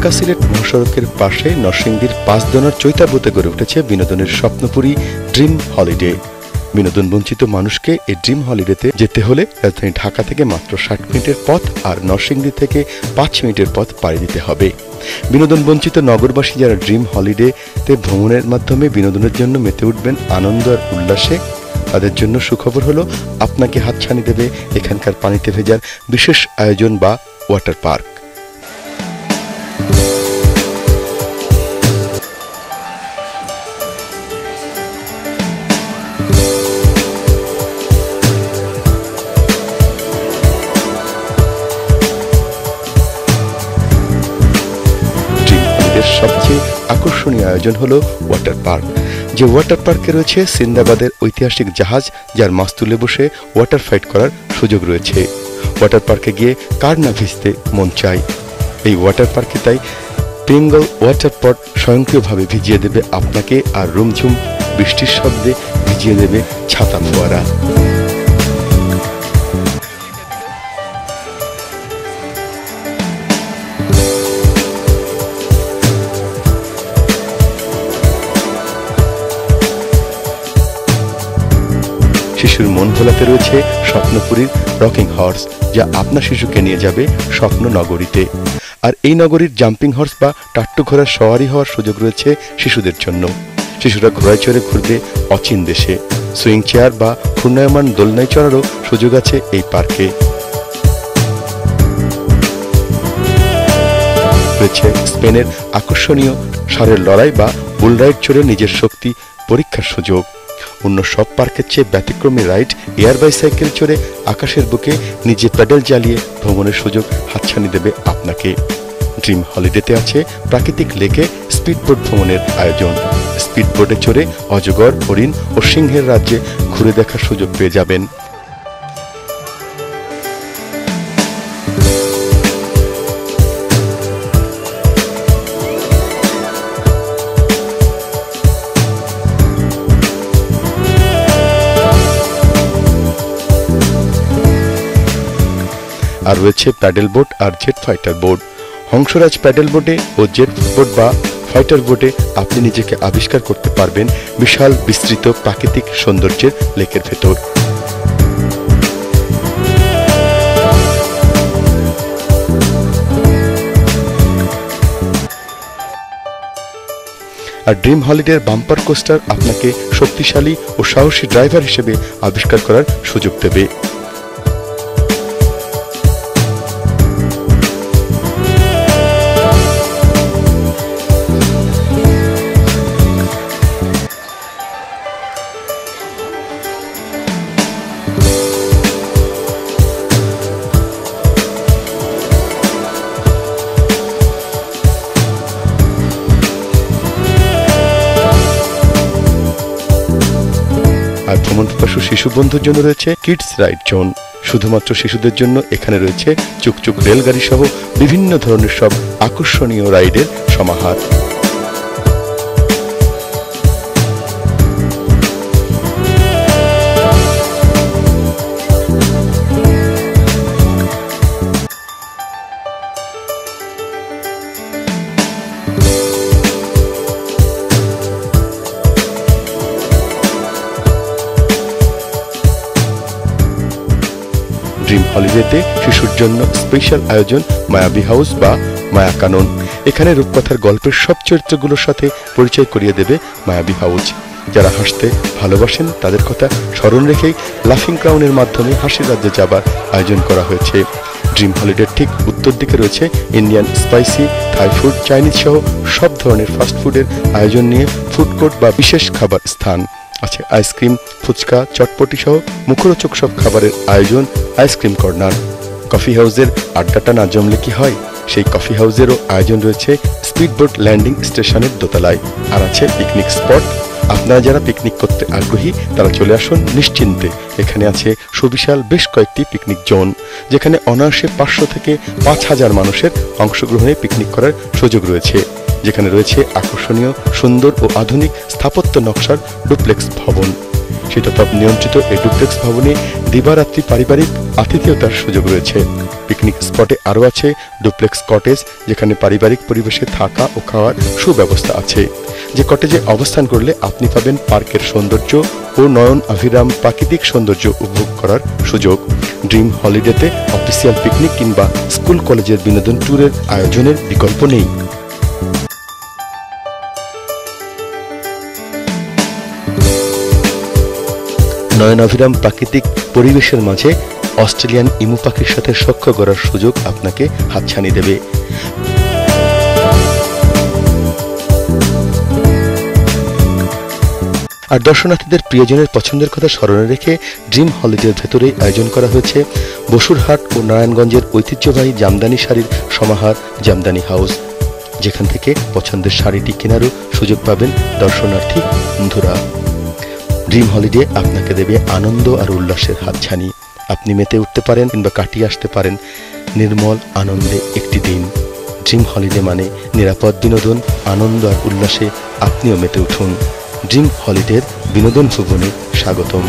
ঢাকা সিলেট মহাসড়কের পাশে নরসিংদীর পাঁচদোনার চৈতাবতে গড়ে উঠেছে বিনোদনের স্বপ্নপুরী ড্রিম হলিডে। বিনোদন বঞ্চিত মানুষকে এই ড্রিম হলিডেতে যেতে হলে রাজধানী ঢাকা থেকে মাত্র ৬০ মিনিটের পথ আর নরসিংদী থেকে ৫ মিনিটের পথ পাড়ি দিতে হবে। বিনোদন বঞ্চিত নগরবাসী যারা ড্রিম হলিডেতে ভ্রমণের মাধ্যমে বিনোদনের জন্য মেতে উঠবেন আনন্দ আর উল্লাসে, তাদের জন্য সুখবর হলো আপনাকে হাতছানি দেবে এখানকার পানিতে ভেজার বিশেষ আয়োজন বা ওয়াটার পার্ক। সবচেয়ে আকর্ষণীয় আয়োজন হলো ওয়াটার পার্ক। যে ওয়াটার পার্কে রয়েছে সিন্দাবাদের ঐতিহাসিক জাহাজ, যার মাছ তুলে বসে ওয়াটার ফাইট করার সুযোগ রয়েছে। ওয়াটার পার্কে গিয়ে কার না ভিজতে মন চায়। এই ওয়াটার পার্কে তাই বেঙ্গল ওয়াটার পট স্বয়ংক্রিয়ভাবে ভিজিয়ে দেবে আপনাকে, আর রুমঝুম বৃষ্টির শব্দে ভিজিয়ে দেবে ছাতা ফোয়ারা। শিশুর মন ভোলাতে রয়েছে স্বপ্নপুরীর রকিং হর্স, যা আপনার শিশুকে নিয়ে যাবে স্বপ্ন নগরীতে। আর এই নগরীর জাম্পিং হর্স বা টাট্টু ঘোড়ার সওয়ারি হওয়ার সুযোগ রয়েছে শিশুদের জন্য। শিশুরা ঘোড়ায় চড়ে ঘুরবে অচিন দেশে। সুইং চেয়ার বা ঘূর্ণায়মান দোলনায় চড়ারও সুযোগ আছে এই পার্কে। রয়েছে স্পেনের আকর্ষণীয় ষাঁড়ের লড়াই বা বুল রাইড চড়ে নিজের শক্তি পরীক্ষার সুযোগ। অন্য সব পার্কের চেয়ে ব্যতিক্রমী রাইড এয়ার বাইসাইকেল চড়ে আকাশের বুকে নিজে প্যাডেল চালিয়ে ভ্রমণের সুযোগ হাতছানি দেবে আপনাকে। ড্রিম হলিডেতে আছে প্রাকৃতিক লেকে স্পিডবোট ভ্রমণের আয়োজন। স্পিডবোটে চড়ে অজগর, হরিণ ও সিংহের রাজ্যে ঘুরে দেখার সুযোগ পেয়ে যাবেন। আর রয়েছে প্যাডেল বোট আর jet fighter boat. Hansraj paddle বোটে ও জেট বোট বা ফাইটার বোটে আপনি নিজেকে আবিষ্কার করতে পারবেন বিশাল বিস্তৃত প্রাকৃতিক সৌন্দর্যের লেকের ভেতর। আর ড্রিম হলিডের বাম্পার কোস্টার আপনাকে শক্তিশালী ও সাহসী ড্রাইভার হিসেবে আবিষ্কার করার সুযোগ দেবে। আর ভ্রমণ পিপাসু শিশু বন্ধুর জন্য রয়েছে কিডস রাইড জোন। শুধুমাত্র শিশুদের জন্য এখানে রয়েছে চুকচুক রেলগাড়ি সহ বিভিন্ন ধরনের সব আকর্ষণীয় রাইডের সমাহার। ড্রিম হলিডেতে শিশুর জন্য স্পেশাল আয়োজন মায়াবী হাউস বা মায়া কানন। এখানে রূপকথার গল্পের সব চরিত্রগুলোর সাথে পরিচয় করিয়ে দেবে মায়াবী হাউস। যারা হাসতে ভালোবাসেন তাদের কথা স্মরণ রেখেই লাফিং ক্রাউনের মাধ্যমে হাসির রাজ্যে যাবার আয়োজন করা হয়েছে। ড্রিম হলিডের ঠিক উত্তর দিকে রয়েছে Indian spicy, Thai food, Chinese সহ সব ধরনের ফাস্ট ফুডের আয়োজন নিয়ে ফুড কোর্ট বা বিশেষ খাবার স্থান আছে। আইসক্রিম, ফুচকা, চটপটি সহ মুখরোচক সব খাবারের আয়োজন আইসক্রিম কর্নার। কফি হাউসের আড্ডাটা না জমলে কি হয়, সেই কফি হাউসেরও আয়োজন রয়েছে স্পিডবোট ল্যান্ডিং স্টেশনের দোতলায়। আর আছে পিকনিক স্পট। আপনারা যারা পিকনিক করতে আগ্রহী তারা চলে আসুন নিশ্চিন্তে। এখানে আছে সুবিশাল বেশ কয়েকটি পিকনিক জোন, যেখানে অনায়াসে 500 থেকে 5000 মানুষের অংশগ্রহণে পিকনিক করার সুযোগ রয়েছে। যেখানে রয়েছে আকর্ষণীয়, সুন্দর ও আধুনিক স্থাপত্য নকশার ডুপ্লেক্স ভবন। শীতাতপ নিয়ন্ত্রিত এই ডুপ্লেক্স ভবনে দিবারাত্রি পারিবারিক আতিথেয়তার সুযোগ রয়েছে। পিকনিক স্পটে আরও আছে ডুপ্লেক্স কটেজ, যেখানে পারিবারিক পরিবেশে থাকা ও খাওয়ার সুব্যবস্থা আছে। যে কটেজে অবস্থান করলে আপনি পাবেন পার্কের সৌন্দর্য ও নয়ন অভিরাম প্রাকৃতিক সৌন্দর্য উপভোগ করার সুযোগ। ড্রিম হলিডেতে অফিসিয়াল পিকনিক কিংবা স্কুল কলেজের বিনোদন ট্যুরের আয়োজনের বিকল্প নেই। নয়ন অভিরাম প্রাকৃতিক পরিবেশের মাঝে অস্ট্রেলিয়ান ইমু পাখির সাথে সখ্য করার সুযোগ আপনাকে হাতছানি দেবে। আর দর্শনার্থীদের প্রিয়জনের পছন্দের কথা স্মরণে রেখে ড্রিম হলিডের ভেতরে আয়োজন করা হয়েছে বসুরহাট ও নারায়ণগঞ্জের ঐতিহ্যবাহী জামদানি শাড়ির সমাহার জামদানি হাউস, যেখান থেকে পছন্দের শাড়িটি কেনারও সুযোগ পাবেন দর্শনার্থী বন্ধুরা। ড্রিম হলিডে আপনাকে দেবে আনন্দ আর উল্লাসের হাতছানি। আপনি মেতে উঠতে পারেন কিংবা কাটিয়ে আসতে পারেন নির্মল আনন্দে একটি দিন। ড্রিম হলিডে মানে নিরাপদ বিনোদন, আনন্দ আর উল্লাসে আপনিও মেতে উঠুন। ড্রিম হলিডের বিনোদন ভুবনে স্বাগতম।